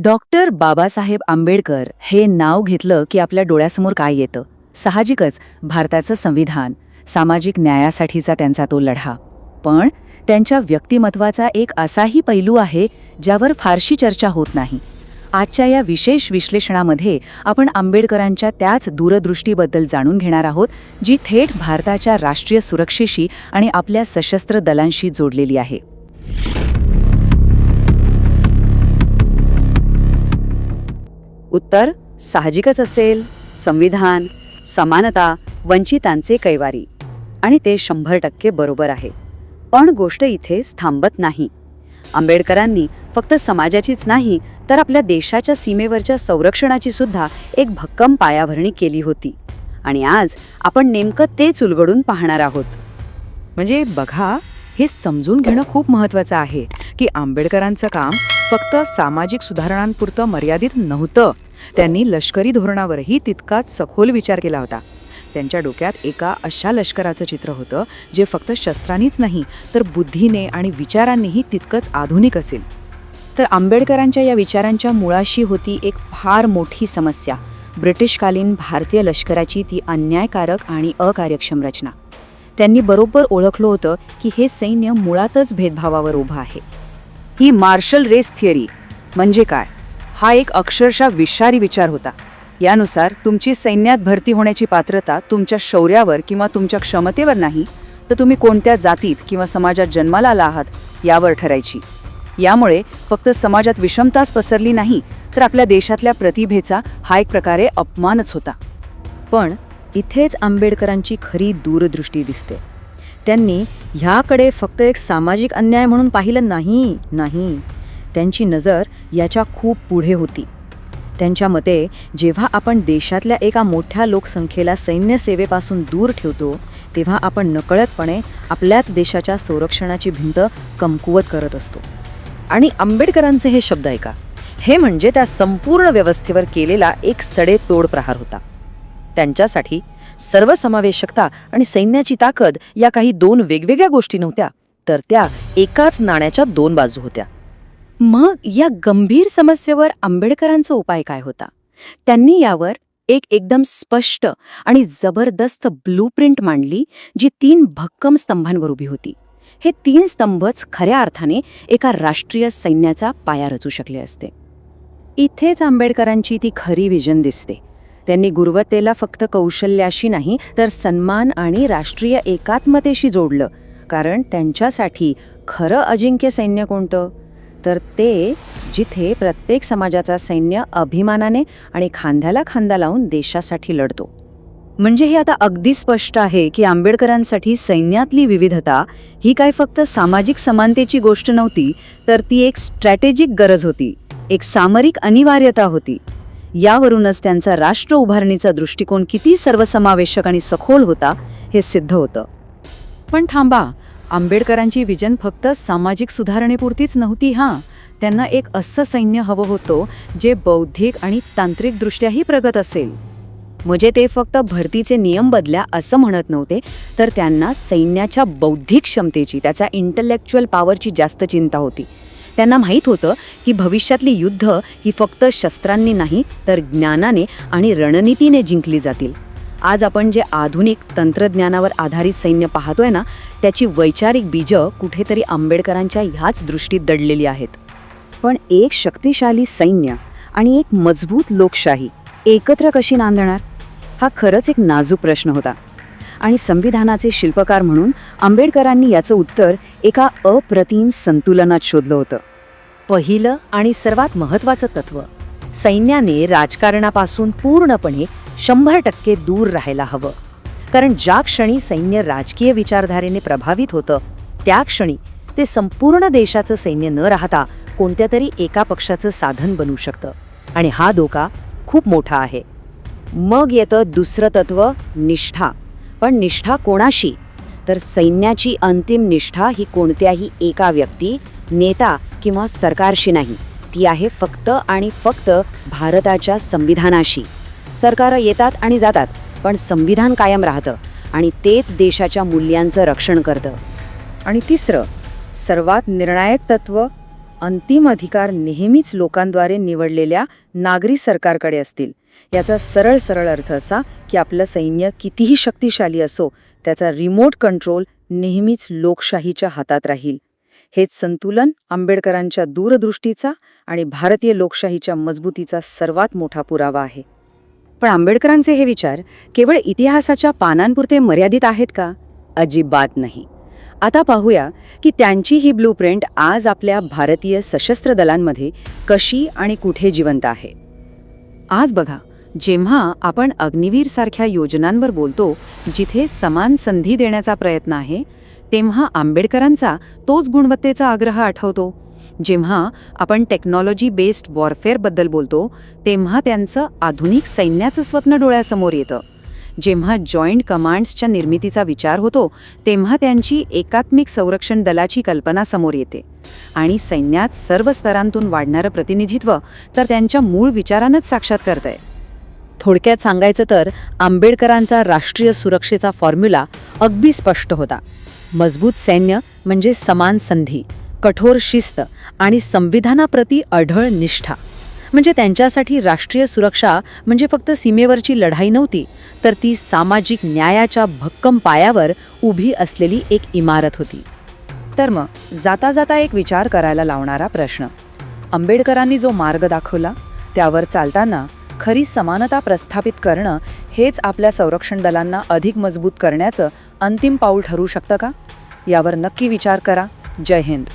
Doctor Babasaheb Ambedkar हे नाव घेतलं की आपल्या डोळ्यासमोर काय येतं? साहजिकच भारताचं संविधान, सामाजिक न्यायासाठीचा त्यांचा तो लढा. पण त्यांच्या व्यक्तिमत्वाचा एक असाही पैलू आहे ज्यावर फारशी चर्चा होत नाही. आजच्या या विशेष विश्लेषणामध्ये आपण आंबेडकरांच्या त्याच दूरदृष्टीबद्दल जाणून घेणार आहोत, जी थेट भारताच्या राष्ट्रीय सुरक्षेशी आणि आपल्या सशस्त्र दलांशी जोडलेली आहे. उत्तर साहजिकच असेल, संविधान, समानता, वंचितांचे कैवारी. आणि ते 100% बरोबर आहे. पण गोष्ट इथेच थांबत नाही. आंबेडकरांनी फक्त समाजाचीच नाही तर आपल्या देशाच्या सीमेवरच्या संरक्षणाची सुद्धा एक भक्कम पायाभरणी केली होती. आणि आज आपण नेमकं तेच उलगडून पाहणार आहोत. म्हणजे बघा, हे समजून घेणं खूप महत्त्वाचं आहे की आंबेडकरांचं काम फक्त सामाजिक सुधारणांपुरतं मर्यादित नव्हतं. त्यांनी लष्करी धोरणावरही तितकाच सखोल विचार केला होता. त्यांच्या डोक्यात एका अशा लष्कराचं चित्र होतं जे फक्त शस्त्रांनीच नाही तर बुद्धीने आणि विचारांनीही तितकंच आधुनिक असेल. तर आंबेडकरांच्या या विचारांच्या मुळाशी होती एक फार मोठी समस्या, ब्रिटिशकालीन भारतीय लष्कराची ती अन्यायकारक आणि अकार्यक्षम रचना. त्यांनी बरोबर ओळखलं होतं की हे सैन्य मुळातच भेदभावावर उभं आहे. ही मार्शल रेस थिअरी म्हणजे काय, हा एक अक्षरशः विषारी विचार होता. यानुसार तुमची सैन्यात भरती होण्याची पात्रता तुमच्या शौर्यावर किंवा तुमच्या क्षमतेवर नाही, तर तुम्ही कोणत्या जातीत किंवा समाजात जन्माला आला आहात यावर ठरायची. यामुळे फक्त समाजात विषमताच पसरली नाही, तर आपल्या देशातल्या प्रतिभेचा हा एक प्रकारे अपमानच होता. पण इथेच आंबेडकरांची खरी दूरदृष्टी दिसते. त्यांनी ह्याकडे फक्त एक सामाजिक अन्याय म्हणून पाहिलं नाही. त्यांची नजर याच्या खूप पुढे होती. त्यांच्या मते जेव्हा आपण देशातल्या एका मोठ्या लोकसंख्येला सैन्य सेवेपासून दूर ठेवतो, तेव्हा आपण नकळतपणे आपल्याच देशाच्या संरक्षणाची भिंत कमकुवत करत असतो. आणि आंबेडकरांचे हे शब्द ऐका, हे म्हणजे त्या संपूर्ण व्यवस्थेवर केलेला एक सडेतोड प्रहार होता. त्यांच्यासाठी सर्वसमावेशकता आणि सैन्याची ताकद या काही दोन वेगवेगळ्या गोष्टी नव्हत्या, तर त्या एकाच नाण्याच्या दोन बाजू होत्या. मग या गंभीर समस्येवर आंबेडकरांचा उपाय काय होता? त्यांनी यावर एक एकदम स्पष्ट आणि जबरदस्त ब्लूप्रिंट मांडली, जी 3 भक्कम स्तंभांवर उभी होती. हे 3 स्तंभच खऱ्या अर्थाने एका राष्ट्रीय सैन्याचा पाया रचू शकले असते. इथेच आंबेडकरांची ती खरी विजन दिसते. त्यांनी गुणवत्तेला फक्त कौशल्याशी नाही तर सन्मान आणि राष्ट्रीय एकात्मतेशी जोडलं. कारण त्यांच्यासाठी खरं अजिंक्य सैन्य कोणतं? तर ते जिथे प्रत्येक समाजाचा सैन्य अभिमानाने आणि खांद्याला खांदा लावून देशासाठी लढतो. म्हणजे हे आता अगदी स्पष्ट आहे की आंबेडकरांसाठी सैन्यातली विविधता ही काय फक्त सामाजिक समानतेची गोष्ट नव्हती, तर ती एक स्ट्रॅटेजिक गरज होती, एक सामरिक अनिवार्यता होती. यावरूनच त्यांचा राष्ट्र उभारणीचा दृष्टिकोन किती सर्वसमावेशक आणि सखोल होता हे सिद्ध होतं. पण थांबा, आंबेडकरांची विजन फक्त सामाजिक सुधारणेपुरतीच नव्हती. त्यांना एक असं सैन्य हवं होतं जे बौद्धिक आणि तांत्रिकदृष्ट्याही प्रगत असेल. म्हणजे ते फक्त भरतीचे नियम बदल्या असं म्हणत नव्हते, तर त्यांना सैन्याच्या बौद्धिक क्षमतेची, त्याचा इंटलेक्च्युअल पॉवरची जास्त चिंता होती. त्यांना माहीत होतं की भविष्यातली युद्ध ही फक्त शस्त्रांनी नाही तर ज्ञानाने आणि रणनीतीने जिंकली जातील. आज आपण जे आधुनिक तंत्रज्ञानावर आधारित सैन्य पाहतोय ना, त्याची वैचारिक बीजं कुठेतरी आंबेडकरांच्या ह्याच दृष्टीत दडलेली आहेत. पण एक शक्तिशाली सैन्य आणि एक मजबूत लोकशाही एकत्र कशी नांदणार, हा खरंच एक नाजूक प्रश्न होता. आणि संविधानाचे शिल्पकार म्हणून आंबेडकरांनी याचं उत्तर एका अप्रतिम संतुलनात शोधलं होतं. पहिलं आणि सर्वात महत्त्वाचं तत्त्व, सैन्याने राजकारणापासून पूर्णपणे 100% दूर राहायला हवं. कारण ज्या क्षणी सैन्य राजकीय विचारधारेने प्रभावित होतं, त्या क्षणी ते संपूर्ण देशाचं सैन्य न राहता कोणत्या तरी एका पक्षाचं साधन बनू शकतं. आणि हा धोका खूप मोठा आहे. मग येतं दुसरं तत्त्व, निष्ठा. पण निष्ठा कोणाशी? तर सैन्याची अंतिम निष्ठा ही कोणत्याही एका व्यक्ती, नेता किंवा सरकारशी नाही. ती आहे फक्त आणि फक्त भारताच्या संविधानाशी. सरकारं येतात आणि जातात, पण संविधान कायम राहतं आणि तेच देशाच्या मूल्यांचं रक्षण करतं. आणि तिसरं, सर्वात निर्णायक तत्त्व, अंतिम अधिकार नेहमीच लोकांद्वारे निवडलेल्या नागरी सरकारकडे असतील. याचा सरळ सरळ अर्थ असा की आपलं सैन्य कितीही शक्तिशाली असो, त्याचा रिमोट कंट्रोल नेहमीच लोकशाहीच्या हातात राहील. हेच संतुलन आंबेडकरांच्या दूरदृष्टीचा आणि भारतीय लोकशाहीच्या मजबूतीचा सर्वात मोठा पुरावा आहे. पण आंबेडकरांचे हे विचार केवळ इतिहासाच्या पानांपुरते मर्यादित आहेत का? अजिबात नाही. आता पाहूया की त्यांची ही ब्लूप्रिंट आज आपल्या भारतीय सशस्त्र दलांमध्ये कशी आणि कुठे जिवंत आहे. आज बघा, जेव्हा आपण अग्निवीर सारख्या योजनांवर बोलतो, जिथे समान संधी देण्याचा प्रयत्न आहे, तेव्हा आंबेडकरांचा तोच गुणवत्तेचा आग्रह आठवतो. जेव्हा आपण टेक्नॉलॉजी बेस्ड वॉरफेअरबद्दल बोलतो, तेव्हा त्यांचं आधुनिक सैन्याचं स्वप्न डोळ्यासमोर येतं. जेव्हा जॉईंट कमांड्सच्या निर्मितीचा विचार होतो, तेव्हा त्यांची एकात्मिक संरक्षण दलाची कल्पना समोर येते. आणि सैन्यात सर्व स्तरांतून वाढणारं प्रतिनिधित्व तर त्यांच्या मूळ विचारानंच साक्षात करतंय. थोडक्यात सांगायचं तर आंबेडकरांचा राष्ट्रीय सुरक्षेचा फॉर्म्युला अगदी स्पष्ट होता. मजबूत सैन्य म्हणजे समान संधी, कठोर शिस्त आणि संविधानाप्रती अढळ निष्ठा. म्हणजे त्यांच्यासाठी राष्ट्रीय सुरक्षा म्हणजे फक्त सीमेवरची लढाई नव्हती, तर ती सामाजिक न्यायाच्या भक्कम पायावर उभी असलेली एक इमारत होती. तर मग जाता जाता एक विचार करायला लावणारा प्रश्न, आंबेडकरांनी जो मार्ग दाखवला त्यावर चालताना खरी समानता प्रस्थापित करणं हेच आपल्या संरक्षण दलांना अधिक मजबूत करण्याचं अंतिम पाऊल ठरू शकतं का? यावर नक्की विचार करा. जय हिंद.